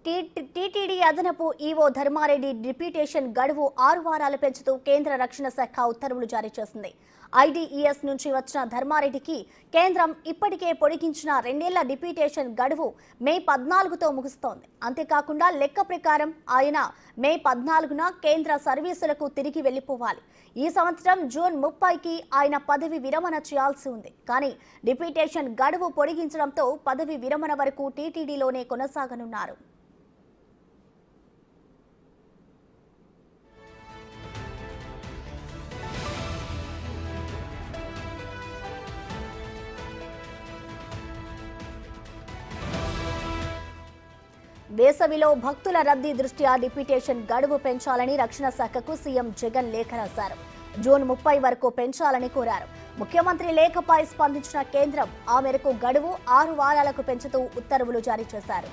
TTD అదనపు EO Dharmareddy deputation గడువు 6 వారాలు పెంచుతూ కేంద్ర రక్షణ శాఖ ఉత్తర్వులు జారీ చేసింది. ఐడీఈఎస్ నుంచి వచ్చిన ధర్మారెడ్డికి కేంద్రం ఇప్పటికే పొడిగించిన 2 ఏళ్ల డిప్యూటేషన్ గడువు మే 14తో ముగుస్తోంది. అంతేకాకుండా లెక్క ప్రకారం ఆయన మే 14న కేంద్ర సర్వీసులకు తిరిగి వెళ్లిపోవాలి. ఈ సంవత్సరం జూన్ 30కి ఆయన పదవి విరమణ చేయాల్సి ఉంది. కానీ డిప్యూటేషన్ గడువు పొడిగించడంతో పదవి విరమణ వరకు టీటీడీలోనే కొనసాగనున్నారు. వేసవిలో భక్తుల రద్దీ దృష్ట్యా డిప్యూటేషన్ గడువు పెంచాలని రక్షణ శాఖకు సీఎం జగన్ లేఖ రాశారు. జూన్ 30 వరకు పెంచాలని కోరారు. ముఖ్యమంత్రి లేఖపై స్పందించిన కేంద్రం ఆ మేరకు గడువు 6 వారాలకు పెంచుతూ ఉత్తర్వులు జారీ చేశారు.